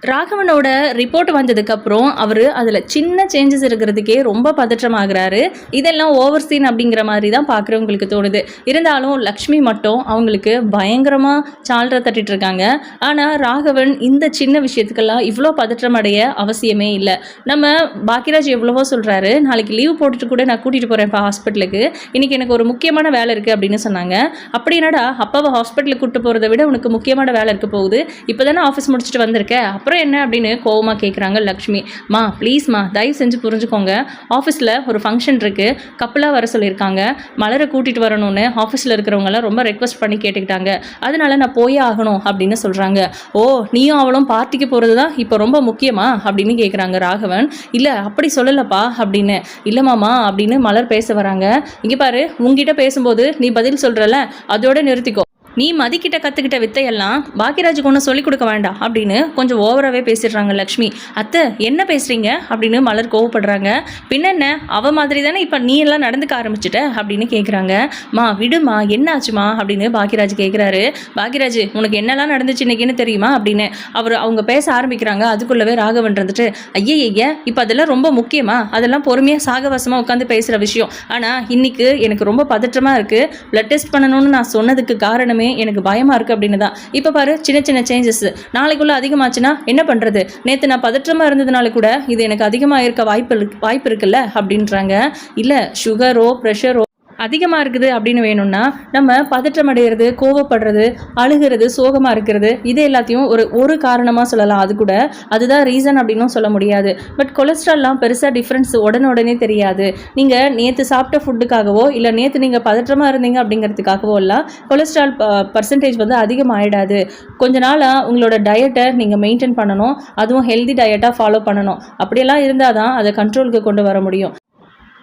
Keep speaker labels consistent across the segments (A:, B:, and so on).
A: ராகவனோட report வந்ததுக்கப்புறம் அவர் அதில் சின்ன சேஞ்சஸ் இருக்கிறதுக்கே ரொம்ப பதற்றமாகறாரு. இதெல்லாம் ஓவர் சீன் அப்படிங்கிற மாதிரி தான் பார்க்குறவங்களுக்கு தோணுது. இருந்தாலும் லக்ஷ்மி மட்டும் அவங்களுக்கு பயங்கரமாக சால்ரை தட்டிட்டு இருக்காங்க. ஆனால் ராகவன் இந்த சின்ன விஷயத்துக்கெல்லாம் இவ்வளோ பதற்றம் அடைய அவசியமே இல்லை. நம்ம பாக்கியராஜ் எவ்வளவோ சொல்கிறாரு, நாளைக்கு லீவ் போட்டுட்டு கூட நான் கூட்டிகிட்டு போகிறேன்ப்பா ஹாஸ்பிட்டலுக்கு, இன்றைக்கி எனக்கு ஒரு முக்கியமான வேலை இருக்குது அப்படின்னு சொன்னாங்க. அப்படி என்னடா அப்பாவை ஹாஸ்பிட்டலுக்கு கூப்பிட்டு போகிறத விட உனக்கு முக்கியமான வேலை இருக்க போகுது, இப்போ தானே ஆஃபீஸ் முடிச்சுட்டு வந்திருக்க, அப்புறம் என்ன அப்படின்னு கோவமாக கேட்குறாங்க லக்ஷ்மி. மா ப்ளீஸ்மா தயவு செஞ்சு புரிஞ்சுக்கோங்க, ஆஃபீஸில் ஒரு ஃபங்க்ஷன் இருக்குது, கப்பலாக வர சொல்லியிருக்காங்க, மலரை கூட்டிகிட்டு வரணும்னு ஆஃபீஸில் இருக்கிறவங்களாம் ரொம்ப ரெக்வஸ்ட் பண்ணி கேட்டுக்கிட்டாங்க, அதனால நான் போயே ஆகணும் அப்படின்னு சொல்கிறாங்க. ஓ நீயும் அவளும் பார்ட்டிக்கு போகிறது தான் இப்போ ரொம்ப முக்கியமா அப்படின்னு கேட்குறாங்க ராகவன். இல்லை அப்படி சொல்லலப்பா அப்படின்னு. இல்லைமாமா அப்படின்னு மலர் பேச வராங்க. இங்கே பாரு, உங்ககிட்ட பேசும்போது நீ பதில் சொல்கிறல அதோட நிறுத்திக்கோ, நீ மதிக்கிட்ட கற்றுக்கிட்ட வித்தையெல்லாம் பாக்கியராஜுக்கு ஒன்றும் சொல்லிக் கொடுக்க வேண்டாம் அப்படின்னு கொஞ்சம் ஓவராகவே பேசிடுறாங்க லக்ஷ்மி. அத்தை என்ன பேசுகிறீங்க அப்படின்னு மலர் கோவப்படுறாங்க. பின்னென்ன அவ மாதிரி தானே இப்போ நீ எல்லாம் நடந்துக்க ஆரம்பிச்சிட்ட அப்படின்னு கேட்குறாங்க. மா விடுமா என்னாச்சுமா அப்படின்னு பாக்கியராஜ் கேட்குறாரு. பாக்கியராஜ் உனக்கு என்னெல்லாம் நடந்துச்சு இன்னைக்குன்னு தெரியுமா அப்படின்னு அவங்க பேச ஆரம்பிக்கிறாங்க. அதுக்குள்ளவே ராகவன் இருந்துட்டு, ஐய இப்போ அதெல்லாம் ரொம்ப முக்கியமா, அதெல்லாம் பொறுமையாக சாகவாசமாக உட்காந்து பேசுகிற விஷயம், ஆனால் இன்னைக்கு எனக்கு ரொம்ப பதற்றமாக இருக்குது, பிளட் டெஸ்ட் பண்ணணும்னு நான் சொன்னதுக்கு காரணமே எனக்கு பயமா இருக்கு அப்படின்னு தான். இப்ப பாரு சின்ன சின்ன சேஞ்சஸ் நாளைக்குள்ள அதிகமாச்சுன்னா என்ன பண்றது, நேத்து நான் பதற்றமா இருந்ததுனால கூட இது எனக்கு அதிகமா இருக்க வாய்ப்பு இருக்குல்ல அப்படின்றாங்க. இல்ல சுகரோ ப்ரெஷரோ அதிகமாக இருக்குது அப்படின்னு வேணும்னா நம்ம பதற்றம் அடைகிறது, கோவப்படுறது, அழுகிறது, சோகமாக இருக்கிறது, இது எல்லாத்தையும் ஒரு காரணமாக சொல்லலாம். அது கூட அதுதான் ரீசன் அப்படின்னும் சொல்ல முடியாது. பட் கொலஸ்ட்ரால்லாம் பெருசாக டிஃப்ரென்ஸ் உடனே தெரியாது. நீங்கள் நேற்று சாப்பிட்ட ஃபுட்டுக்காகவோ இல்லை நேற்று நீங்கள் பதற்றமாக இருந்தீங்க அப்படிங்கிறதுக்காகவோ எல்லாம் கொலஸ்ட்ரால் பர்சன்டேஜ் வந்து அதிகமாகிடாது. கொஞ்ச நாளாக உங்களோட டயட்டை நீங்கள் மெயின்டைன் பண்ணணும், அதுவும் ஹெல்தி டயட்டாக ஃபாலோ பண்ணணும். அப்படியெல்லாம் இருந்தால் தான் அதை கண்ட்ரோலுக்கு கொண்டு வர முடியும்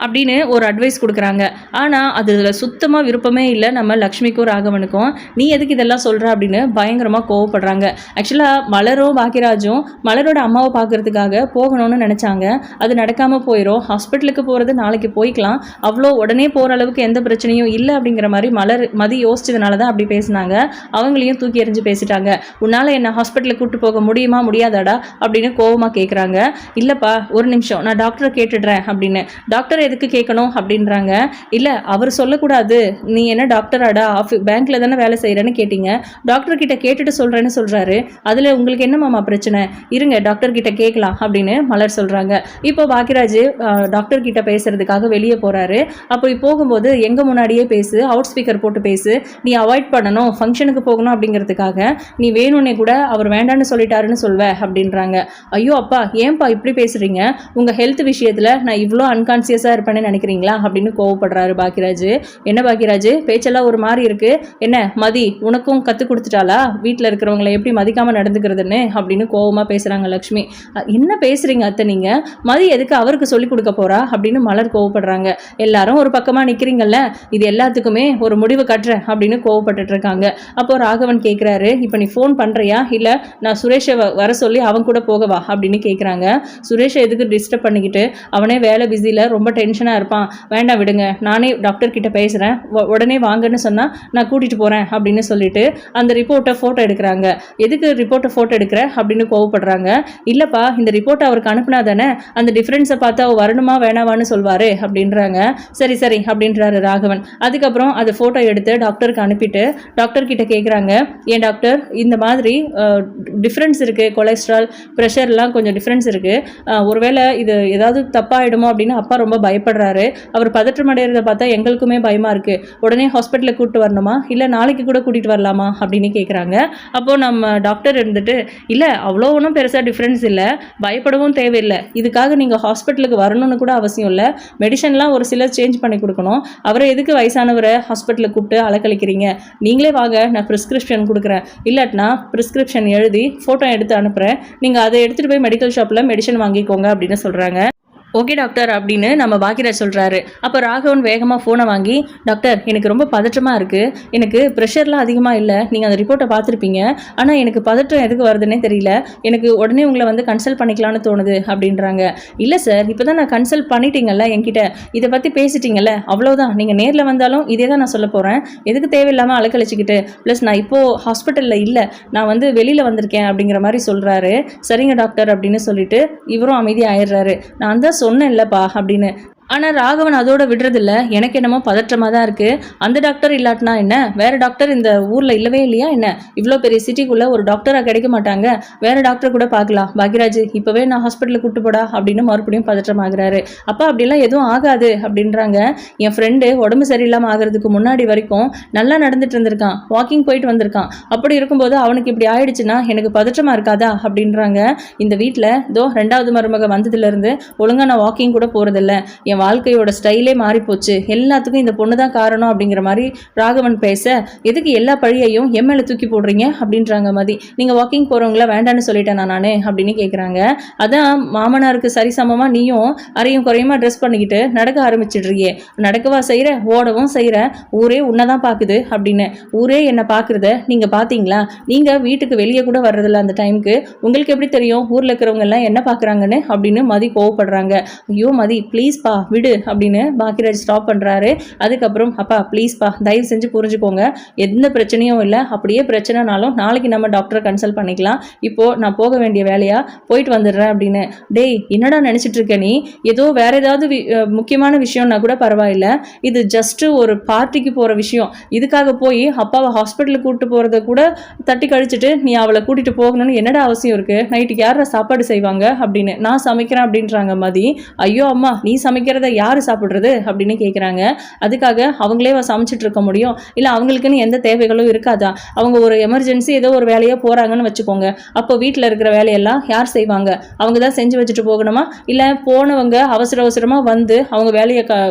A: அப்படின்னு ஒரு அட்வைஸ் கொடுக்குறாங்க. ஆனால் அதில் சுத்தமாக விருப்பமே இல்லை நம்ம லக்ஷ்மிக்கும் ராகவனுக்கும். நீ எதுக்கு இதெல்லாம் சொல்கிற அப்படின்னு பயங்கரமாக கோவப்படுறாங்க. ஆக்சுவலாக மலரும் பாக்கியராஜும் மலரோட அம்மாவை பார்க்குறதுக்காக போகணும்னு நினச்சாங்க. அது நடக்காமல் போயிடும். ஹாஸ்பிட்டலுக்கு போகிறது நாளைக்கு போய்க்கலாம், அவ்வளோ உடனே போகிற அளவுக்கு எந்த பிரச்சனையும் இல்லை அப்படிங்கிற மாதிரி மதி யோசிச்சதுனால தான் அப்படி பேசினாங்க. அவங்களையும் தூக்கி எறிஞ்சு பேசிட்டாங்க. உன்னால் என்ன ஹாஸ்பிட்டலுக்கு கூப்பிட்டு போக முடியுமா முடியாதாடா அப்படின்னு கோவமாக கேட்குறாங்க. இல்லைப்பா ஒரு நிமிஷம் நான் டாக்டரை கேட்டுடுறேன் அப்படின்னு. டாக்டர் எதுக்கு கேட்கணும் அப்படின்றாங்க. இல்லை அவர் சொல்லக்கூடாது, நீ என்ன டாக்டராடா பேங்க்ல தானே வேலை செய்கிறேன்னு கேட்டீங்க, டாக்டர் கிட்ட கேட்டுட்டு சொல்கிறேன்னு சொல்கிறாரு, அதில் உங்களுக்கு என்ன மாமா பிரச்சனை, இருங்க டாக்டர் கிட்ட கேட்கலாம் அப்படின்னு மலர் சொல்கிறாங்க. இப்போ பாக்கியராஜ் டாக்டர் கிட்ட பேசுறதுக்காக வெளியே போகிறாரு. அப்போ போகும்போது எங்கள் முன்னாடியே பேசு, அவுட் ஸ்பீக்கர் போட்டு பேசு, நீ அவாய்ட் பண்ணணும், ஃபங்க்ஷனுக்கு போகணும் அப்படிங்கிறதுக்காக நீ வேணும்னே கூட அவர் வேண்டான்னு சொல்லிட்டாருன்னு சொல்வ அப்படின்றாங்க. ஐயோ அப்பா ஏன்பா இப்படி பேசுகிறீங்க, உங்கள் ஹெல்த் விஷயத்தில் நான் இவ்வளோ அன்கான்சியஸாக இருப்பேன்னு நினைக்கிறீங்களா அப்படின்னு கோவப்படுறாரு பாக்கியராஜ். என்ன பாக்கியராஜ் பேச்செல்லாம் ஒரு மாதிரி இருக்கு, என்ன மதி உனக்கும் கற்றுக் கொடுத்துட்டாளா வீட்டில் இருக்கிறவங்களை எப்படி மதிக்காமல் நடந்துக்கிறதுன்னு அப்படின்னு கோவமாக பேசுகிறாங்க லக்ஷ்மி. என்ன பேசுகிறீங்க அத்தை நீங்கள், மதி எதுக்கு அவருக்கு சொல்லிக் கொடுக்க போகிறா அப்படின்னு மலர் கோவப்படுறாங்க. எல்லாரும் ஒரு பக்கமாக நிற்கிறீங்கல்ல, இது எல்லாத்துக்குமே ஒரு முடிவு கட்டுறேன் அப்படின்னு கோவப்பட்டுட்டு இருக்காங்க. அப்போ ராகவன் கேட்குறாரு, இப்போ நீ ஃபோன் பண்ணுறியா இல்லை நான் சுரேஷை வர சொல்லி அவன் கூட போகவா அப்படின்னு கேட்குறாங்க. சுரேஷை எதுக்கு டிஸ்டர்ப் பண்ணிக்கிட்டு, அவனே வேலை பிஸியில் ரொம்ப டென்ஷனாக இருப்பான், வேண்டாம் விடுங்க, நானே டாக்டர் கிட்ட பேசுகிறேன், உடனே வாங்கன்னு சொன்னால் நான் கூட்டிகிட்டு போகிறேன் அப்படின்னு சொல்லிட்டு அந்த ரிப்போர்ட்டை ஃபோட்டோ எடுக்கிறாங்க. எதுக்கு ரிப்போர்ட்டை ஃபோட்டோ எடுக்கிற அப்படின்னு கோவப்படுறாங்க. இல்லைப்பா இந்த ரிப்போர்ட்டை அவருக்கு அனுப்புனா தானே அந்த டிஃப்ரென்ஸை பார்த்து அவர் வரணுமா வேணாவான்னு சொல்வார் அப்படின்றாங்க. சரி சரி அப்படின்றாரு ராகவன். அதுக்கப்புறம் அதை ஃபோட்டோ எடுத்து டாக்டருக்கு அனுப்பிட்டு டாக்டர் கிட்ட கேட்குறாங்க, ஏன் டாக்டர் இந்த மாதிரி டிஃப்ரென்ஸ் இருக்குது, கொலஸ்ட்ரால் ப்ரெஷர்லாம் கொஞ்சம் டிஃப்ரென்ஸ் இருக்குது, ஒருவேளை இது ஏதாவது தப்பாகிடுமோ அப்படின்னு அப்பா ரொம்ப பயப்படுறாரு, அவர் பதற்றம் அடைகிறத பார்த்தா எங்களுக்குமே பயமாக இருக்குது, உடனே ஹாஸ்பிட்டலுக்கு கூப்பிட்டு வரணுமா இல்லை நாளைக்கு கூட கூட்டிகிட்டு வரலாமா அப்படின்னு கேட்குறாங்க. அப்போது நம்ம டாக்டர் இருந்துட்டு, இல்லை அவ்வளோ ஒன்றும் பெருசாக டிஃப்ரென்ஸ் இல்லை, பயப்படவும் தேவையில்லை, இதுக்காக நீங்கள் ஹாஸ்பிட்டலுக்கு வரணும்னு கூட அவசியம் இல்லை, மெடிசன்லாம் ஒரு சிலர் சேஞ்ச் பண்ணி கொடுக்கணும், அவரை எதுக்கு வயசானவரை ஹாஸ்பிட்டலுக்கு கூப்பிட்டு அலக்கழிக்கிறீங்க, நீங்களே வாங்க நான் ப்ரிஸ்கிரிப்ஷன் கொடுக்குறேன், இல்லாட்டினா ப்ரிஸ்கிரிப்ஷன் எழுதி ஃபோட்டோ எடுத்து அனுப்புகிறேன், நீங்கள் அதை எடுத்துகிட்டு போய் மெடிக்கல் ஷாப்பில் மெடிசன் வாங்கிக்கோங்க அப்படின்னு சொல்கிறாங்க. ஓ ஓகே டாக்டர் அப்படின்னு நம்ம பாக்கியராஜ் சொல்கிறாரு. அப்போ ராகவன் வேகமாக ஃபோனை வாங்கி, டாக்டர் எனக்கு ரொம்ப பதற்றமாக இருக்குது, எனக்கு ப்ரெஷர்லாம் அதிகமாக இல்லை, நீங்கள் அந்த ரிப்போர்ட்டை பார்த்துருப்பீங்க, ஆனால் எனக்கு பதற்றம் எதுக்கு வருதுன்னே தெரியல, எனக்கு உடனே உங்களை வந்து கன்சல்ட் பண்ணிக்கலான்னு தோணுது அப்படின்றாங்க. இல்லை சார், இப்போ தான் நான் கன்சல்ட் பண்ணிட்டீங்கல்ல என்கிட்ட, இதை பற்றி பேசிட்டீங்கல்ல, அவ்வளோதான், நீங்கள் நேரில் வந்தாலும் இதே தான் நான் சொல்ல போகிறேன், எதுக்கு தேவையில்லாமல் அலக்கழிச்சிக்கிட்டு, ப்ளஸ் நான் இப்போது ஹாஸ்பிட்டலில் இல்லை, நான் வந்து வெளியில் வந்திருக்கேன் அப்படிங்கிற மாதிரி சொல்கிறாரு. சரிங்க டாக்டர் அப்படின்னு சொல்லிட்டு இவரும் அமைதியாக ஆயிடுறாரு. நான் தான் சொன்னேன் இல்லைப்பா அப்படின்னு. ஆனால் ராகவன் அதோட விடுறதில்ல. எனக்கு என்னமோ பதற்றமாக தான் இருக்குது. அந்த டாக்டர் இல்லாட்டினா என்ன, வேறு டாக்டர் இந்த ஊரில் இல்லவே இல்லையா என்ன, இவ்வளோ பெரிய சிட்டிக்குள்ளே ஒரு டாக்டராக கிடைக்க மாட்டாங்க, வேறு டாக்டர் கூட பார்க்கலாம், பாக்யராஜ் இப்போவே நான் ஹாஸ்பிட்டலுக்கு கூப்பிட்டு போடா அப்படின்னு மறுபடியும் பதற்றமாகறாரு. அப்பா அப்படிலாம் எதுவும் ஆகாது அப்படின்றாங்க. என் ஃப்ரெண்டு உடம்பு சரியில்லாமல் ஆகிறதுக்கு முன்னாடி வரைக்கும் நல்லா நடந்துட்டு இருந்திருக்கான், வாக்கிங் போயிட்டு வந்திருக்கான், அப்படி இருக்கும்போது அவனுக்கு இப்படி ஆயிடுச்சுன்னா எனக்கு பதற்றமாக இருக்காதா அப்படின்றாங்க. இந்த வீட்டில் இதோ 2வது மருமக வந்ததுலேருந்து ஒழுங்காக நான் வாக்கிங் கூட போகிறதில்ல, என் வாழ்க்கையோட ஸ்டைலே மாறிப்போச்சு, எல்லாத்துக்கும் இந்த பொண்ணு தான் காரணம் அப்படிங்கிற மாதிரி ராகவன் பேச, எதுக்கு எல்லா பழியையும் எம்எல்ஏ தூக்கி போடுறீங்க அப்படின்றாங்க மதி. நீங்கள் வாக்கிங் போகிறவங்கள வேண்டான்னு சொல்லிட்டேன் நானே அப்படின்னு கேட்குறாங்க. அதான் மாமனாருக்கு சரிசமமாக நீயும் அரையும் குறையுமா ட்ரெஸ் பண்ணிக்கிட்டு நடக்க ஆரம்பிச்சிடுறியே, நடக்கவா செய்கிற, ஓடவும் செய்கிற, ஊரே உன்னை தான் பார்க்குது அப்படின்னு. ஊரே என்னை பார்க்குறத நீங்கள் பார்த்தீங்களா, நீங்கள் வீட்டுக்கு வெளியே கூட வர்றதில்ல அந்த டைமுக்கு, உங்களுக்கு எப்படி தெரியும் ஊரில் இருக்கிறவங்க எல்லாம் என்ன பார்க்குறாங்கன்னு அப்படின்னு மதி கோவப்படுறாங்க. ஐயோ மதி ப்ளீஸ்பா விடு அப்படின்னு பாக்கியராஜ் ஸ்டாப் பண்ணுறாரு. அதுக்கப்புறம் அப்பா ப்ளீஸ்ப்பா தயவு செஞ்சு புரிஞ்சுக்கோங்க, எந்த பிரச்சனையும் இல்லை, அப்படியே பிரச்சனைனாலும் நாளைக்கு நம்ம டாக்டரை கன்சல்ட் பண்ணிக்கலாம், இப்போது நான் போக வேண்டிய வேலையாக போயிட்டு வந்துடுறேன் அப்படின்னு. டேய் என்னடா நினச்சிட்டு இருக்க நீ, ஏதோ வேற ஏதாவது முக்கியமான விஷயம்னா கூட பரவாயில்ல, இது ஜஸ்ட்டு ஒரு பார்ட்டிக்கு போகிற விஷயம், இதுக்காக போய் அப்பாவை ஹாஸ்பிட்டலுக்கு கூப்பிட்டு போகிறத கூட தட்டி கழிச்சிட்டு நீ அவளை கூட்டிகிட்டு போகணும்னு என்னடா அவசியம் இருக்குது, நைட்டுக்கு யாரா சாப்பாடு செய்வாங்க அப்படின்னு. நான் சமைக்கிறேன் அப்படின்றாங்க மதி. ஐயோ அம்மா நீ சமைக்கிறத யாரு சாப்பிட்றது அப்படின்னு கேட்குறாங்க. அதுக்காக அவங்களே சமைச்சிட்டு இருக்க முடியும், இல்லை அவங்களுக்குன்னு எந்த தேவைகளும் இருக்காதா, அவங்க ஒரு எமர்ஜென்சி ஏதோ ஒரு வேலையாக போகிறாங்கன்னு வச்சுக்கோங்க, அப்போ வீட்டில் இருக்கிற வேலையெல்லாம் யார் செய்வாங்க, அவங்க தான் செஞ்சு வச்சுட்டு போகணுமா, இல்லை போனவங்க அவசர அவசரமாக வந்து அவங்க வேலையை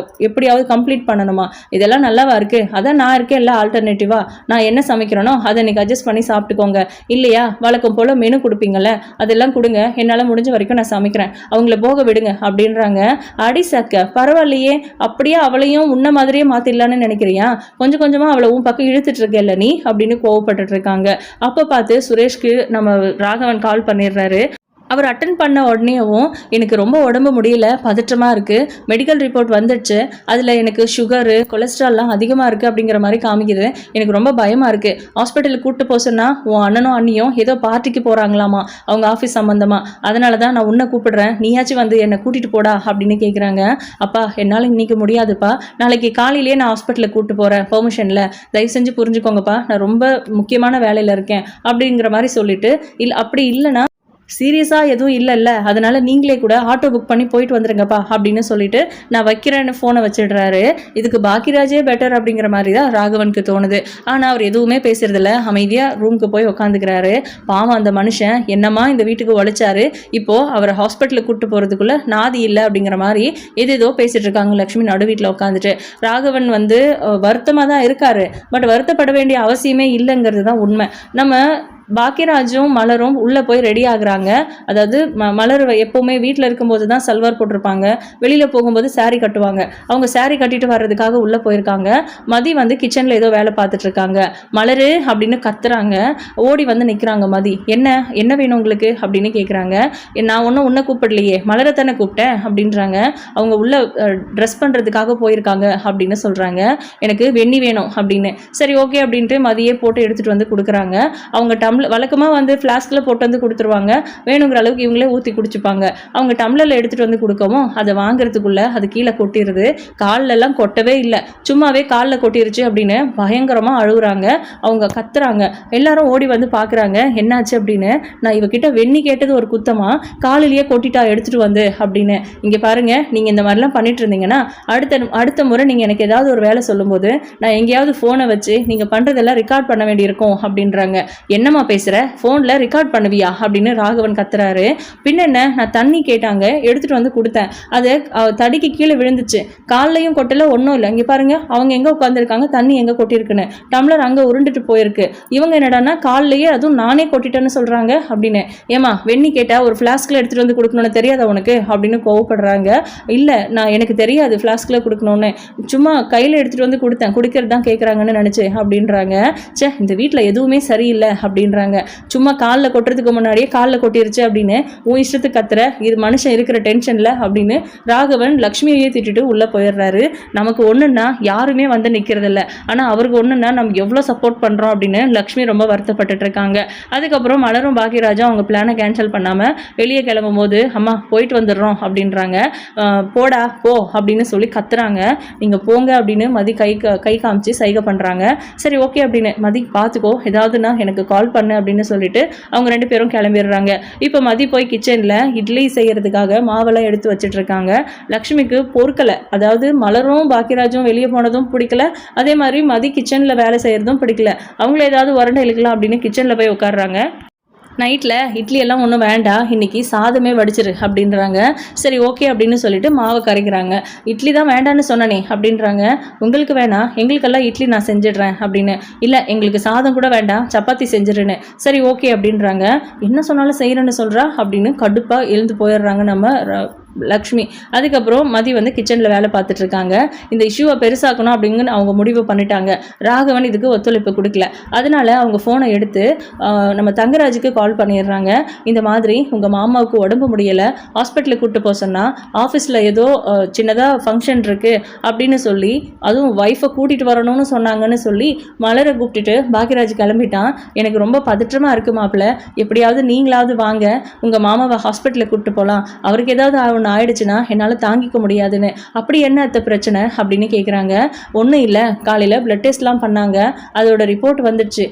A: எப்படியாவது கம்ப்ளீட் பண்ணணுமா, இதெல்லாம் நல்லாவா இருக்குது, அதான் நான் இருக்கேன் இல்லை ஆல்டர்னேட்டிவா, நான் என்ன சமைக்கிறேனோ அதை நீங்கள் அட்ஜஸ்ட் பண்ணி சாப்பிட்டுக்கோங்க, இல்லையா வழக்கம் போல் மெனு கொடுப்பீங்கள்ல அதெல்லாம் கொடுங்க, என்னால் முடிஞ்ச வரைக்கும் நான் சமைக்கிறேன், அவங்கள போக விடுங்க அப்படின்றாங்க. அடி சக்க பரவாயில்லையே, அப்படியே அவளையும் உன்ன மாதிரியே மாத்திடலான்னு நினைக்கிறியா, கொஞ்சம் கொஞ்சமாக அவளை உன் பக்கம் இழுத்துட்டு இருக்கல நீ அப்படின்னு கோவப்பட்டு இருக்காங்க. அப்போ பார்த்து சுரேஷ்க்கு நம்ம ராகவன் கால் பண்ணிடுறாரு. அவர் அட்டன் பண்ண உடனேவும் எனக்கு ரொம்ப உடம்பு முடியல, பதற்றமாக இருக்குது, மெடிக்கல் ரிப்போர்ட் வந்துடுச்சு, அதில் எனக்கு சுகரு கொலஸ்ட்ரால்லாம் அதிகமாக இருக்குது அப்படிங்கிற மாதிரி காமிக்குது, எனக்கு ரொம்ப பயமாக இருக்குது, ஹாஸ்பிட்டலுக்கு கூப்பிட்டு போக சொன்னால் உன் அண்ணனும் அண்ணியும் ஏதோ பார்ட்டிக்கு போகிறாங்களாமா அவங்க ஆஃபீஸ் சம்மந்தமாக, அதனால தான் நான் உன்னை கூப்பிடுறேன், நீயாச்சும் வந்து என்னை கூட்டிகிட்டு போடா அப்படின்னு கேட்குறாங்க. அப்பா என்னால் இன்றைக்கி முடியாதுப்பா, நாளைக்கு காலையிலேயே நான் ஹாஸ்பிட்டலுக்கு கூப்பிட்டு போகிறேன் பெர்மிஷனில், தயவு செஞ்சு புரிஞ்சுக்கோங்கப்பா, நான் ரொம்ப முக்கியமான வேலையில் இருக்கேன் அப்படிங்கிற மாதிரி சொல்லிட்டு, இல்லை அப்படி இல்லைன்னா சீரியஸாக எதுவும் இல்லைல்ல, அதனால் நீங்களே கூட ஆட்டோ புக் பண்ணி போயிட்டு வந்துடுங்கப்பா அப்படின்னு சொல்லிட்டு நான் வைக்கிறேன்னு ஃபோனை வச்சிடுறாரு. இதுக்கு பாக்கியராஜே பெட்டர் அப்படிங்கிற மாதிரி தான் ராகவனுக்கு தோணுது. ஆனால் அவர் எதுவுமே பேசுறதில்ல, அமைதியாக ரூமுக்கு போய் உட்காந்துக்கிறாரு. பாவம் அந்த மனுஷன் என்னம்மா இந்த வீட்டுக்கு உழைச்சாரு, இப்போது அவரை ஹாஸ்பிட்டலுக்கு கூப்பிட்டு போகிறதுக்குள்ளே நாதி இல்லை அப்படிங்கிற மாதிரி ஏதோ பேசிகிட்டு இருக்காங்க லக்ஷ்மி நடு வீட்டில் உட்காந்துட்டு. ராகவன் வந்து வருத்தமாக தான் இருக்காரு, பட் வருத்தப்பட வேண்டிய அவசியமே இல்லைங்கிறது தான் உண்மை. நம்ம பாக்கியராஜும் மலரும் உள்ளே போய் ரெடி ஆகுறாங்க. அதாவது மலர் எப்போவுமே வீட்டில் இருக்கும்போது தான் சல்வார் போட்டிருப்பாங்க, வெளியில் போகும்போது சாரீ கட்டுவாங்க, அவங்க சாரீ கட்டிட்டு வர்றதுக்காக உள்ளே போயிருக்காங்க. மதி வந்து கிச்சனில் ஏதோ வேலை பார்த்துட்ருக்காங்க. மலர் அப்படின்னு கத்துறாங்க, ஓடி வந்து நிற்கிறாங்க மதி. என்ன வேணும் உங்களுக்கு அப்படின்னு கேட்குறாங்க. நான் ஒன்றும் உன்னை கூப்பிடலையே, மலரை தானே கூப்பிட்டேன் அப்படின்றாங்க. அவங்க உள்ளே ட்ரெஸ் பண்ணுறதுக்காக போயிருக்காங்க அப்படின்னு சொல்கிறாங்க. எனக்கு வெண்ணி வேணும் அப்படின்னு. சரி ஓகே அப்படின்ட்டு மதியே போட்டு எடுத்துகிட்டு வந்து கொடுக்குறாங்க. அவங்க வழக்கமாக வந்து ஃப்ளாஸ்கில் போட்டு வந்து கொடுத்துருவாங்க, வேணுங்கிற அளவுக்கு இவங்களே ஊற்றி குடிச்சுப்பாங்க. அவங்க டம்ளரில் எடுத்துகிட்டு வந்து கொடுக்கவும் அதை வாங்குறதுக்குள்ளே அது கீழே கொட்டிடுது. காலிலெல்லாம் கொட்டவே இல்லை, சும்மாவே காலில் கொட்டிருச்சு அப்படின்னு பயங்கரமாக அழுகுறாங்க. அவங்க கத்துறாங்க. எல்லாரும் ஓடி வந்து பார்க்குறாங்க என்னாச்சு அப்படின்னு. நான் இவகிட்ட வெண்ணி கேட்டது ஒரு குத்தமாக, காலிலேயே கொட்டிட்டா எடுத்துகிட்டு வந்து அப்படின்னு. இங்கே பாருங்கள், நீங்கள் இந்த மாதிரிலாம் பண்ணிட்டு இருந்தீங்கன்னா அடுத்த முறை நீங்கள் எனக்கு ஏதாவது ஒரு வேலை சொல்லும்போது நான் எங்கேயாவது ஃபோனை வச்சு நீங்கள் பண்ணுறதெல்லாம் ரெக்கார்ட் பண்ண வேண்டியிருக்கும் அப்படின்றாங்க. என்னம்மா பேசுகிற, ஃபோனில் ரெக்கார்ட் பண்ணுவியா அப்படின்னு ராகவன் கத்துறாரு. பின்ன என்ன, நான் தண்ணி கேட்டாங்க, எடுத்துகிட்டு வந்து கொடுத்தேன், அது தடிக்கு கீழே விழுந்துச்சு, கால்லையும் கொட்டல, ஒன்றும் இல்லை, இங்கே பாருங்க அவங்க எங்கே உட்காந்துருக்காங்க, தண்ணி எங்கே கொட்டியிருக்குன்னு, டம்ளர் அங்கே உருண்டுட்டு போயிருக்கு, இவங்க என்னடான்னா கால்லையே அதுவும் நானே கொட்டிட்டேன்னு சொல்கிறாங்க அப்படின்னு. ஏமா வெண்ணி கேட்டால் ஒரு ஃப்ளாஸ்கில் எடுத்துகிட்டு வந்து கொடுக்கணும்னு தெரியாதா உனக்கு அப்படின்னு கோவப்படுறாங்க. இல்லை நான் எனக்கு தெரியாது ஃப்ளாஸ்கில் கொடுக்கணும்னு, சும்மா கையில் எடுத்துகிட்டு வந்து கொடுத்தேன், குடிக்கிறது தான் கேட்குறாங்கன்னு நினச்சி அப்படின்றாங்க. சே இந்த வீட்டில் எதுவுமே சரியில்லை அப்படின்றாங்க. சும்மா காலில் கொட்டுறதுக்கு முன்னாடியே காலில் கொட்டிருச்சு அப்படின்னு உன் இஷ்டத்துக்கு கத்துற, இது மனுஷன் இருக்கிற டென்ஷனில் அப்படின்னு ராகவன் லக்ஷ்மியையே திட்டுட்டு உள்ளே போயிடுறாரு. நமக்கு ஒன்றுன்னா யாருமே வந்து நிற்கிறதில்ல, ஆனால் அவருக்கு ஒன்றுன்னா நம்ம எவ்வளோ சப்போர்ட் பண்ணுறோம் அப்படின்னு லக்ஷ்மி ரொம்ப வருத்தப்பட்டுட்டு இருக்காங்க. அதுக்கப்புறம் மலரும் பாக்கியராஜும் அவங்க பிளானை கேன்சல் பண்ணாமல் வெளியே கிளம்பும் போது அம்மா போயிட்டு வந்துடுறோம் அப்படின்றாங்க. போடா போ அப்படின்னு சொல்லி கத்துறாங்க. நீங்கள் போங்க அப்படின்னு மதி கை காமிச்சு சைகை பண்ணுறாங்க. சரி ஓகே அப்படின்னு, மதி பார்த்துக்கோ, ஏதாவதுன்னா எனக்கு கால் பண்ணு அப்படின்னு சொல்லிட்டு அவங்க 2 பேரும் கிளம்பிடுறாங்க. இப்போ மதி போய் கிச்சனில் இட்லி செய்கிறதுக்காக மாவெல்லாம் எடுத்து வச்சுட்டு இருக்காங்க. லக்ஷ்மிக்கு பொறுக்கலை, அதாவது மலரும் பாக்கியராஜும் வெளியே போனதும் பிடிக்கல, அதே மாதிரி மதி கிச்சனில் வேலை செய்கிறதும் பிடிக்கல. அவங்கள ஏதாவது உரண்டை இழுக்கலாம் அப்படின்னு கிச்சனில் போய் உட்காடுறாங்க. நைட்டில் இட்லி எல்லாம் ஒன்றும் வேண்டாம், இன்றைக்கி சாதமே வடிச்சிரு அப்படின்றாங்க. சரி ஓகே அப்படின்னு சொல்லிட்டு மாவை கரைக்கிறாங்க. இட்லி தான் வேண்டான்னு சொன்னனே அப்படின்றாங்க. உங்களுக்கு வேணாம், எங்களுக்கெல்லாம் இட்லி நான் செஞ்சிடுறேன் அப்படின்னு. இல்லை எங்களுக்கு சாதம் கூட வேண்டாம், சப்பாத்தி செஞ்சிடுறேன்னு. சரி ஓகே அப்படின்றாங்க. என்ன சொன்னாலும் செய்கிறேன்னு சொல்கிறா அப்படின்னு கடுப்பாக எழுந்து போயிடுறாங்க நம்ம லக்ஷ்மி. அதுக்கப்புறம் மதி வந்து கிச்சனில் வேலை பார்த்துட்டு இருக்காங்க. இந்த இஷ்யூவை பெருசாக்கணும் அப்படிங்கன்னு அவங்க முடிவு பண்ணிட்டாங்க. ராகவன் இதுக்கு ஒத்துழைப்பு கொடுக்கல. அதனால அவங்க ஃபோனை எடுத்து நம்ம தங்கராஜுக்கு கால் பண்ணிடுறாங்க. இந்த மாதிரி உங்கள் மாமாவுக்கு உடம்பு முடியலை, ஹாஸ்பிட்டலுக்கு கூப்பிட்டு போக சொன்னால் ஆஃபீஸில் ஏதோ சின்னதாக ஃபங்க்ஷன் இருக்குது அப்படின்னு சொல்லி, அதுவும் ஒய்ஃபை கூட்டிகிட்டு வரணும்னு சொன்னாங்கன்னு சொல்லி மலரை கூப்பிட்டுட்டு பாக்கியராஜ் கிளம்பிட்டான். எனக்கு ரொம்ப பதற்றமாக இருக்குது மாப்பிள்ள, எப்படியாவது நீங்களாவது வாங்க, உங்கள் மாமாவை ஹாஸ்பிட்டலுக்கு கூப்பிட்டு போகலாம், அவருக்கு ஏதாவது ஒன்று ஆயிடுச்சுன்னா என்னால் தாங்கிக்க முடியாதுன்னு. அப்படி என்ன அத்த பிரச்சனை அப்படின்னு கேட்குறாங்க. ஒன்றும் இல்லை, காலையில் பிளட் டெஸ்ட்லாம் பண்ணாங்க, அதோட ரிப்போர்ட் வந்துடுச்சு,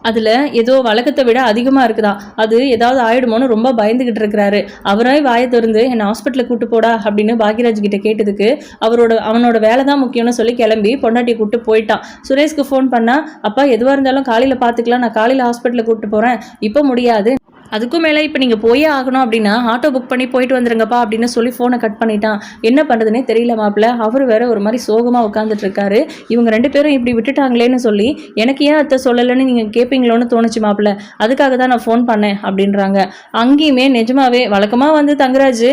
A: அதில் ஏதோ வழக்கத்தை விட அதிகமாக இருக்குதா, அது ஏதாவது ஆயிடுமோன்னு ரொம்ப பயந்துக்கிட்டு இருக்கிறாரு. அவராய் வாயை திறந்து என்னை ஹாஸ்பிட்டலுக்கு கூப்பிட்டு போடா அப்படின்னு பாக்கியராஜ் கிட்ட கேட்டதுக்கு அவனோட வேலை தான் முக்கியம்னு சொல்லி கிளம்பி பொண்டாட்டியை கூப்பிட்டு போயிட்டான். சுரேஷ்க்கு ஃபோன் பண்ணால் அப்பா எதுவாக இருந்தாலும் காலையில் பார்த்துக்கலாம், நான் காலையில் ஹாஸ்பிட்டலுக்கு கூப்பிட்டு போகிறேன், இப்போ முடியாது, அதுக்கும் மேலே இப்போ நீங்கள் போயே ஆகணும் அப்படின்னா ஆட்டோ புக் பண்ணி போயிட்டு வந்துருங்கப்பா அப்படின்னு சொல்லி ஃபோனை கட் பண்ணிட்டான். என்ன பண்ணுறதுனே தெரியல மாப்பிள்ள, அவர் வேற ஒரு மாதிரி சோகமாக உட்காந்துட்டு இருக்காரு. இவங்க 2 பேரும் இப்படி விட்டுட்டாங்களேன்னு சொல்லி எனக்கு ஏன் அத்தை சொல்லலைன்னு நீங்கள் கேட்பீங்களோன்னு தோணுச்சு மாப்பிள்ள, அதுக்காக தான் நான் ஃபோன் பண்ணேன் அப்படின்றாங்க. அங்கேயுமே நிஜமாவே வழக்கமாக வந்து தங்கராஜ்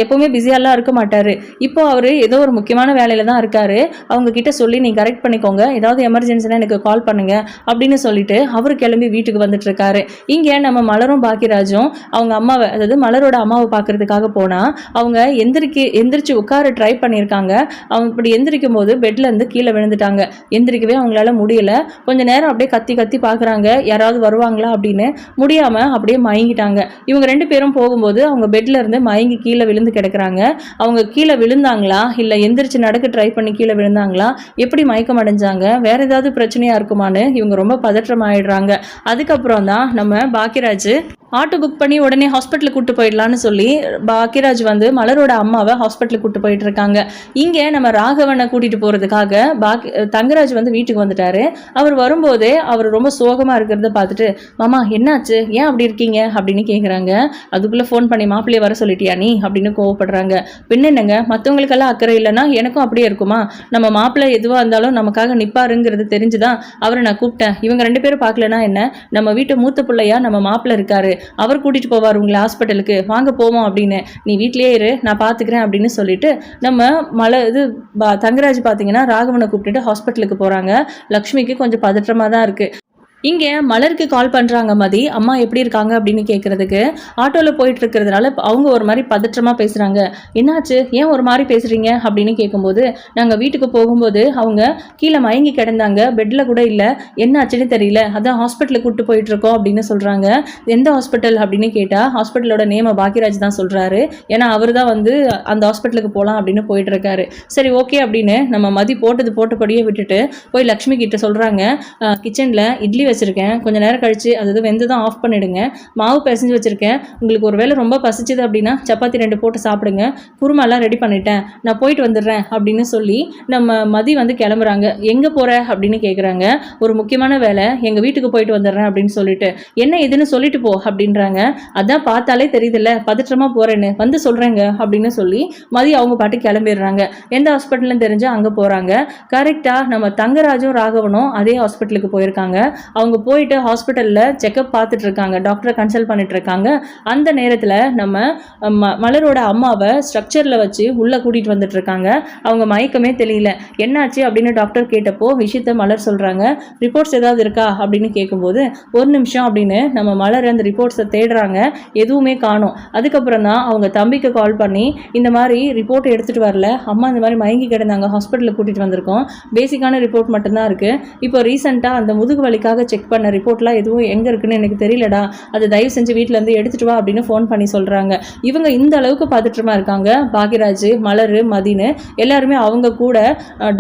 A: எப்போவுமே பிஸியாலாம் இருக்க மாட்டார். இப்போ அவர் ஏதோ ஒரு முக்கியமான வேலையில் தான் இருக்கார். அவங்க கிட்ட சொல்லி நீ கரெக்ட் பண்ணிக்கோங்க, ஏதாவது எமர்ஜென்சினா எனக்கு கால் பண்ணுங்க அப்படின்னு சொல்லிட்டு அவர் கிளம்பி வீட்டுக்கு வந்துட்டு இருக்காரு. இங்கே நம்ம மலரும் பாக்கியராஜும் அவங்க அம்மாவை, அதாவது மலரோட அம்மாவை பார்க்கறதுக்காக போனால் அவங்க எந்திரிச்சு உட்கார ட்ரை பண்ணியிருக்காங்க. அவங்க இப்படி எந்திரிக்கும் போது பெட்லேருந்து கீழே விழுந்துட்டாங்க. எந்திரிக்கவே அவங்களால முடியல. கொஞ்சம் நேரம் அப்படியே கத்தி கத்தி பார்க்குறாங்க யாராவது வருவாங்களா அப்படின்னு. முடியாமல் அப்படியே மயங்கிட்டாங்க. இவங்க 2 பேரும் போகும்போது அவங்க பெட்ல இருந்து மயங்கி கீழே விழுந்து கிடக்குறாங்க. அவங்க கீழே விழுந்தாங்களா இல்லை எந்திரிச்சு நடக்க ட்ரை பண்ணி கீழே விழுந்தாங்களா, எப்படி மயக்கம் அடைஞ்சாங்க, வேற ஏதாவது பிரச்சனையாக இருக்குமான்னு இவங்க ரொம்ப பதற்றம் ஆயிடுறாங்க. அதுக்கப்புறம் தான் நம்ம பாக்கியராஜ் ஆட்டோ புக் பண்ணி உடனே ஹாஸ்பிட்டலுக்கு கூப்பிட்டு போயிடலான்னு சொல்லி பாக்கியராஜ் வந்து மலரோட அம்மாவை ஹாஸ்பிட்டலுக்கு கூப்பிட்டு போயிட்டு இருக்காங்க. இங்கே நம்ம ராகவனை கூட்டிகிட்டு போகிறதுக்காக தங்கராஜ் வந்து வீட்டுக்கு வந்துட்டாரு. அவர் வரும்போதே அவர் ரொம்ப சோகமாக இருக்கிறத பார்த்துட்டு மாமா என்னாச்சு, ஏன் அப்படி இருக்கீங்க அப்படின்னு கேட்குறாங்க. அதுக்குள்ளே ஃபோன் பண்ணி மாப்பிள்ளையை வர சொல்லிட்டியா நீ அப்படின்னு கோவப்படுறாங்க. பின்ன என்னங்க, மற்றவங்களுக்கெல்லாம் அக்கறை இல்லைன்னா எனக்கும் அப்படியே இருக்குமா, நம்ம மாப்பிள்ளை எதுவாக இருந்தாலும் நமக்காக நிற்பாருங்கிறது தெரிஞ்சுதான் அவரை நான் கூப்பிட்டேன். இவங்க 2 பேரும் பார்க்கலன்னா என்ன, நம்ம வீட்டு மூத்த பிள்ளையா நம்ம மாப்பிள்ளை இருக்காரு, அவர் கூட்டிட்டு போவார் உங்களை ஹாஸ்பிட்டலுக்கு, வாங்க போவோம் அப்படின்னு, நீ வீட்லயே இரு நான் பார்த்துக்கிறேன் அப்படின்னு சொல்லிட்டு நம்ம தங்கராஜ் பார்த்தீங்கன்னா ராகவனை கூப்பிட்டுட்டு ஹாஸ்பிட்டலுக்கு போகிறாங்க. லக்ஷ்மிக்கு கொஞ்சம் பதற்றமாக தான் இருக்குது. இங்கே மலருக்கு கால் பண்ணுறாங்க மதி, அம்மா எப்படி இருக்காங்க அப்படின்னு கேட்குறதுக்கு. ஆட்டோவில் போயிட்டு இருக்கிறதுனால அவங்க ஒரு மாதிரி பதற்றமாக பேசுகிறாங்க. என்னாச்சு, ஏன் ஒரு மாதிரி பேசுகிறீங்க அப்படின்னு கேட்கும்போது, நாங்கள் வீட்டுக்கு போகும்போது அவங்க கீழே மயங்கி கிடந்தாங்க, பெட்டில் கூட இல்லை, என்னாச்சுன்னு தெரியல, அதான் ஹாஸ்பிட்டலுக்கு கூப்பிட்டு போயிட்டுருக்கோம் அப்படின்னு சொல்கிறாங்க. எந்த ஹாஸ்பிட்டல் அப்படின்னு கேட்டால் ஹாஸ்பிட்டலோட நேமை பாக்கியராஜ் தான் சொல்கிறாரு. ஏன்னா அவர் தான் வந்து அந்த ஹாஸ்பிட்டலுக்கு போகலாம் அப்படின்னு போயிட்டுருக்காரு. சரி ஓகே அப்படின்னு நம்ம மதி போட்டபடியே விட்டுட்டு போய் லக்ஷ்மி கிட்ட சொல்கிறாங்க. கிச்சனில் இட்லி வச்சுருக்கேன், கொஞ்சம் நேரம் கழித்து அது வெந்ததும் ஆஃப் பண்ணிவிடுங்க. மாவு பிசைஞ்சு வச்சுருக்கேன், உங்களுக்கு ஒரு வேளை ரொம்ப பசிச்சுது அப்படின்னா சப்பாத்தி 2 போட்டு சாப்பிடுங்க. குருமாலாம் ரெடி பண்ணிட்டேன், நான் போயிட்டு வந்துடுறேன் அப்படின்னு சொல்லி நம்ம மதி வந்து கிளம்புறாங்க. எங்கே போகிற அப்படின்னு கேட்குறாங்க. ஒரு முக்கியமான வேலை, எங்கள் வீட்டுக்கு போயிட்டு வந்துடுறேன் அப்படின்னு சொல்லிட்டு. என்ன இதுன்னு சொல்லிட்டு போ அப்படின்றாங்க. அதான் பார்த்தாலே தெரியுதுல்ல பதற்றமாக போகிறேன்னு, வந்து சொல்கிறேங்க அப்படின்னு சொல்லி மதி அவங்க பாட்டு கிளம்பிடுறாங்க. எந்த ஹாஸ்பிட்டல்னு தெரிஞ்சு அங்கே போகிறாங்க. கரெக்டாக நம்ம தங்கராஜும் ராகவனும் அதே ஹாஸ்பிட்டலுக்கு போயிருக்காங்க. அவங்க போயிட்டு ஹாஸ்பிட்டலில் செக்கப் பார்த்துட்டு இருக்காங்க, டாக்டரை கன்சல்ட் பண்ணிட்டு இருக்காங்க. அந்த நேரத்தில் நம்ம மலரோட அம்மாவை ஸ்ட்ரக்சரில் வச்சு உள்ளே கூட்டிகிட்டு வந்துட்டு இருக்காங்க. அவங்க மயக்கமே தெரியல. என்னாச்சு அப்படின்னு டாக்டர் கேட்டப்போ விஷயத்த மலர் சொல்கிறாங்க. ரிப்போர்ட்ஸ் ஏதாவது இருக்கா அப்படின்னு கேட்கும்போது ஒரு நிமிஷம் அப்படின்னு நம்ம மலர் அந்த ரிப்போர்ட்ஸை தேடுறாங்க. எதுவுமே காணோம். அதுக்கப்புறம் தான் அவங்க தம்பிக்கு கால் பண்ணி இந்த மாதிரி ரிப்போர்ட் எடுத்துகிட்டு வரல, அம்மா இந்த மாதிரி மயங்கி கிடந்தாங்க, ஹாஸ்பிட்டலுக்கு கூட்டிகிட்டு வந்திருக்கோம், பேசிக்கான ரிப்போர்ட் மட்டும்தான் இருக்குது. இப்போ ரீசெண்டாக அந்த முதுகு வலிக்காக செக் பண்ண ரிப்போர்ட்லாம் எதுவும் எங்கே இருக்குன்னு எனக்கு தெரியலடா, அதை தயவு செஞ்சு வீட்டிலேருந்து எடுத்துகிட்டு வா அப்படின்னு ஃபோன் பண்ணி சொல்கிறாங்க. இவங்க இந்த அளவுக்கு பதற்றமாக இருக்காங்க. பாக்யராஜ், மலர், மதின்னு எல்லாருமே அவங்க கூட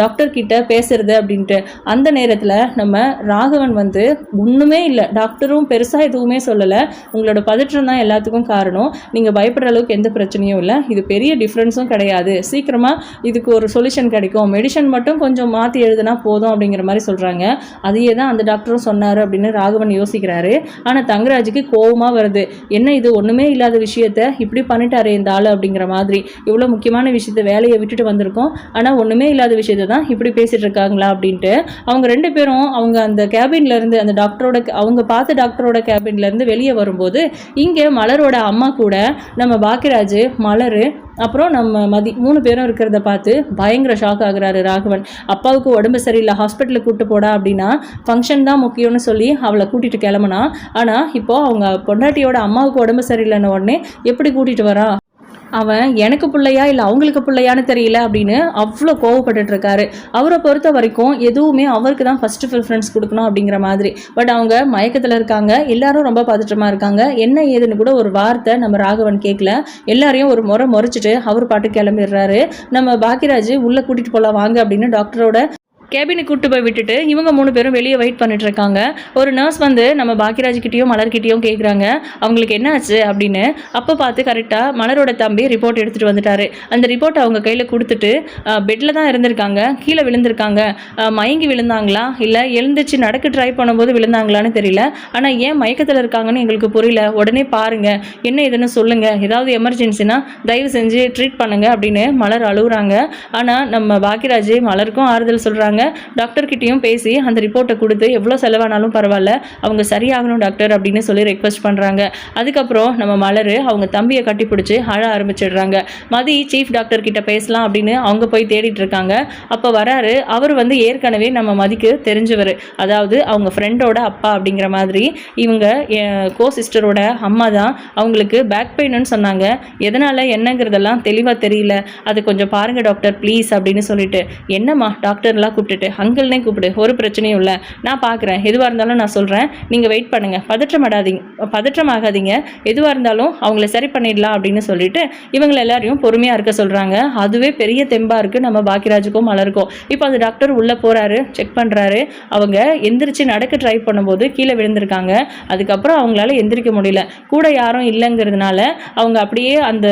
A: டாக்டர் கிட்ட பேசுறது அப்படின்ட்டு. அந்த நேரத்தில் நம்ம ராகவன் வந்து ஒன்றுமே இல்லை, டாக்டரும் பெருசாக எதுவுமே சொல்லலை, உங்களோட பதற்றம் தான் எல்லாத்துக்கும் காரணம், நீங்கள் பயப்படுற அளவுக்கு எந்த பிரச்சனையும் இல்லை, இது பெரிய டிஃப்ரென்ஸும் கிடையாது, சீக்கிரமாக இதுக்கு ஒரு சொல்யூஷன் கிடைக்கும், மெடிசன் மட்டும் கொஞ்சம் மாற்றி எழுதுனா போதும் அப்படிங்கிற மாதிரி சொல்கிறாங்க. அதையே தான் அந்த டாக்டரும் சொன்னார் அப்படின்னு ராகவன் யோசிக்கிறாரு. ஆனால் தங்கராஜுக்கு கோபமாக வருது. என்ன இது ஒன்றுமே இல்லாத விஷயத்த இப்படி பண்ணிட்டாரு இந்த ஆள் அப்படிங்கிற மாதிரி. இவ்வளோ முக்கியமான விஷயத்த வேலையை விட்டுட்டு வந்திருக்கோம், ஆனால் ஒன்றுமே இல்லாத விஷயத்த தான் இப்படி பேசிகிட்டு இருக்காங்களா அப்படின்ட்டு. அவங்க 2 பேரும் அவங்க அந்த கேபின்லேருந்து அந்த டாக்டரோட அவங்க பார்த்த டாக்டரோட கேபின்லேருந்து வெளியே வரும்போது இங்கே மலரோட அம்மா கூட நம்ம பாக்யராஜ், மலர், அப்புறம் நம்ம மதி 3 பேரும் இருக்கிறத பார்த்து பயங்கர ஷாக் ஆகுறாரு ராகவன். அப்பாவுக்கு உடம்பு சரியில்லை, ஹாஸ்பிட்டலுக்கு கூப்பிட்டு போடா அப்படின்னா ஃபங்க்ஷன் தான் முக்கியம்னு சொல்லி அவளை கூட்டிகிட்டு கிளம்புனா. ஆனால் இப்போது அவங்க பொண்டாட்டியோட அம்மாவுக்கு உடம்பு சரியில்லைன்னு உடனே எப்படி கூட்டிகிட்டு வரா, அவன் எனக்கு பிள்ளையா இல்லை அவங்களுக்கு பிள்ளையான்னு தெரியல அப்படின்னு அவ்வளோ கோவப்பட்டுட்டு இருக்காரு. அவரை பொறுத்த வரைக்கும் எதுவுமே அவருக்கு தான் ஃபஸ்ட்டு ப்ரிஃபரன்ஸ் கொடுக்கணும் அப்படிங்கிற மாதிரி. பட் அவங்க மயக்கத்தில் இருக்காங்க, எல்லாரும் ரொம்ப பதற்றமாக இருக்காங்க. என்ன ஏதுன்னு கூட ஒரு வார்த்தை நம்ம ராகவன் கேட்கல. எல்லாரையும் ஒரு முறைச்சிட்டு அவர் பாட்டு கிளம்பிடுறாரு. நம்ம பாக்யராஜ் உள்ளே கூட்டிகிட்டு போகலாம் வாங்க அப்படின்னு டாக்டரோட கேபினுக்கு கூட்டு போய் விட்டுட்டு இவங்க 3 பேரும் வெளியே வெயிட் பண்ணிட்டு இருக்காங்க. ஒரு நர்ஸ் வந்து நம்ம பாக்யராஜ்கிட்டையும் மலர்கிட்டையும் கேட்குறாங்க அவங்களுக்கு என்ன ஆச்சு அப்படின்னு. அப்போ பார்த்து கரெக்டாக மலரோட தம்பி ரிப்போர்ட் எடுத்துகிட்டு வந்துட்டாரு. அந்த ரிப்போர்ட் அவங்க கையில் கொடுத்துட்டு பெட்டில் தான் இருந்திருக்காங்க, கீழே விழுந்திருக்காங்க, மயங்கி விழுந்தாங்களா இல்லை எழுந்திரிச்சு நடக்க ட்ரை பண்ணும்போது விழுந்தாங்களான்னு தெரியல, ஆனால் ஏன் மயக்கத்தில் இருக்காங்கன்னு எங்களுக்கு புரியல, உடனே பாருங்கள் என்ன இதுன்னு சொல்லுங்கள், ஏதாவது எமர்ஜென்சினா தயவு செஞ்சு ட்ரீட் பண்ணுங்க அப்படின்னு மலர் அழுகுறாங்க. ஆனால் நம்ம பாக்யராஜ் மலருக்கும் ஆறுதல் சொல்கிறாங்க. டாக்டர்கிட்டையும் பேசி அந்த ரிப்போர்ட்டை கொடுத்து எவ்வளோ செலவானாலும் பரவாயில்ல அவங்க சரியாகணும் டாக்டர் அப்படின்னு சொல்லி ரெக்வஸ்ட் பண்ணுறாங்க. அதுக்கப்புறம் நம்ம மலர் அவங்க தம்பியை கட்டி பிடிச்சி அழ ஆரம்பிச்சிடுறாங்க. மதி சீஃப் டாக்டர் கிட்ட பேசலாம் அப்படின்னு அவங்க போய் தேடிட்டு இருக்காங்க. அப்போ வராரு. அவர் வந்து ஏற்கனவே நம்ம மதிக்கு தெரிஞ்சவர், அதாவது அவங்க ஃப்ரெண்டோட அப்பா அப்படிங்கிற மாதிரி. இவங்க கோ சிஸ்டரோட அம்மா தான். அவங்களுக்கு பேக் பெயின்னு சொன்னாங்க, எதனால் என்னங்கிறதெல்லாம் தெளிவாக தெரியல, அது கொஞ்சம் பாருங்கள் டாக்டர் ப்ளீஸ் அப்படின்னு சொல்லிட்டு. என்னம்மா டாக்டர்லாம் கூப்பிட்டுட்டு அங்கிள்னே கூப்பிடு, ஒரு பிரச்சனையும் இல்லை, நான் பார்க்குறேன், எதுவாக இருந்தாலும் நான் சொல்கிறேன், நீங்கள் வெயிட் பண்ணுங்கள், பதற்றமாகாதீங்க, எதுவாக இருந்தாலும் அவங்கள சரி பண்ணிடலாம் அப்படின்னு சொல்லிட்டு இவங்களை எல்லாரையும் பொறுமையாக இருக்க சொல்கிறாங்க. அதுவே பெரிய தெம்பாக இருக்குது நம்ம பாக்யராஜுக்கும் மலருக்கும். இப்போ அந்த டாக்டர் உள்ளே போகிறாரு, செக் பண்ணுறாரு. அவங்க எந்திரிச்சு நடக்க ட்ரை பண்ணும்போது கீழே விழுந்திருக்காங்க. அதுக்கப்புறம் அவங்களால எந்திரிக்க முடியல, கூட யாரும் இல்லைங்கிறதுனால அவங்க அப்படியே அந்த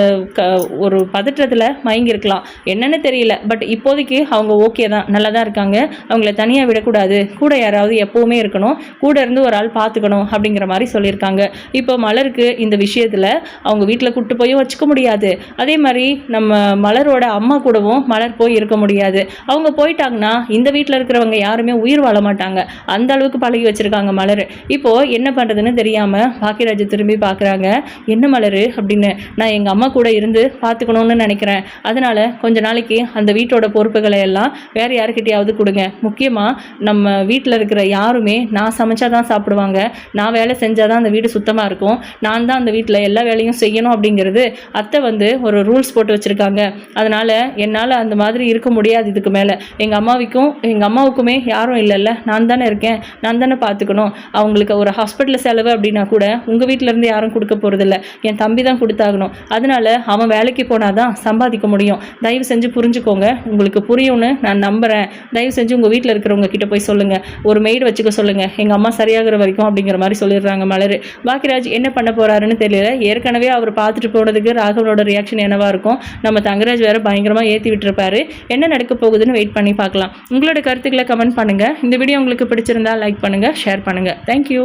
A: ஒரு பதற்றத்தில் மயங்கியிருக்கலாம், என்னன்னு தெரியல. பட் இப்போதைக்கு அவங்க ஓகே தான், நல்லா தான் இருக்காங்க, அவங்கள தனியாக விடக்கூடாது, கூட யாராவது எப்போவுமே இருக்கணும், கூட இருந்து ஒரு ஆள் பார்த்துக்கணும் அப்படிங்கிற மாதிரி சொல்லியிருக்காங்க. இப்போ மலருக்கு இந்த விஷயத்தில் அவங்க வீட்டில் கூப்பிட்டு போயும் வச்சுக்க முடியாது, அதே மாதிரி நம்ம மலரோட அம்மா கூடவும் மலர் போய் இருக்க முடியாது. அவங்க போயிட்டாங்கன்னா இந்த வீட்டில் இருக்கிறவங்க யாருமே உயிர் வாழ மாட்டாங்க, அந்த அளவுக்கு பழகி வச்சுருக்காங்க மலர். இப்போது என்ன பண்ணுறதுன்னு தெரியாமல் பாக்யராஜ் திரும்பி பார்க்குறாங்க. என்ன மலர் அப்படின்னு, நான் எங்கள் அம்மா கூட இருந்து பார்த்துக்கணுன்னு நினைக்கிறேன், அதனால் கொஞ்ச நாளைக்கு அந்த வீட்டோட பொறுப்புகளை எல்லாம் வேறு யாருக்கிட்டையாவது கொடுங்க, முக்கியமாக நம்ம வீட்டில் இருக்கிற யாருமே நான் சமைச்சா தான் சாப்பிடுவாங்க, நான் வேலை செஞ்சால் தான் அந்த வீடு சுத்தமாக இருக்கும், நான் தான் அந்த வீட்டில் எல்லா வேலையும் செய்யணும் அப்படிங்கிறது அத்தை வந்து ஒரு ரூல்ஸ் போட்டு வச்சுருக்காங்க. அதனால் என்னால் அந்த மாதிரி இருக்க முடியாது இதுக்கு மேலே. எங்கள் அம்மாவுக்குமே யாரும் இல்லைல்ல, நான் தானே இருக்கேன், நான் தானே பார்த்துக்கணும். அவங்களுக்கு ஒரு ஹாஸ்பிட்டல் செலவு அப்படின்னா கூட உங்கள் வீட்டிலேருந்து யாரும் கொடுக்க போகிறதில்ல, என் தம்பி தான் கொடுத்தாகணும், அதனால் அவன் வேலைக்கு போனால் தான் சம்பாதிக்க முடியும், தயவு செஞ்சு புரிஞ்சுக்கோங்க, உங்களுக்கு புரியும்னு நான் நம்புகிறேன், தயவு செஞ்சு உங்கள் வீட்டில் இருக்கிறவங்க கிட்ட போய் சொல்லுங்கள், ஒரு மெய்டு வச்சுக்க சொல்லுங்கள், எங்கள் அம்மா சரியாகிற வரைக்கும் அப்படிங்கிற மாதிரி சொல்லிடுறாங்க மலர். பாக்கியராஜ் என்ன பண்ண போகிறாருன்னு தெரியல. ஏற்கனவே அவர் பார்த்துட்டு போனதுக்கு ராகவனோட ரியாக்ஷன் என்னவா இருக்கும், நம்ம தங்கராஜ் வேறு பயங்கரமாக ஏற்றி விட்டுருப்பாரு. என்ன நடக்க போகுதுன்னு வெயிட் பண்ணி பார்க்கலாம். உங்களோட கருத்துக்களை கமெண்ட் பண்ணுங்கள். இந்த வீடியோ உங்களுக்கு பிடிச்சிருந்தா லைக் பண்ணுங்கள், ஷேர் பண்ணுங்கள். தேங்க்யூ.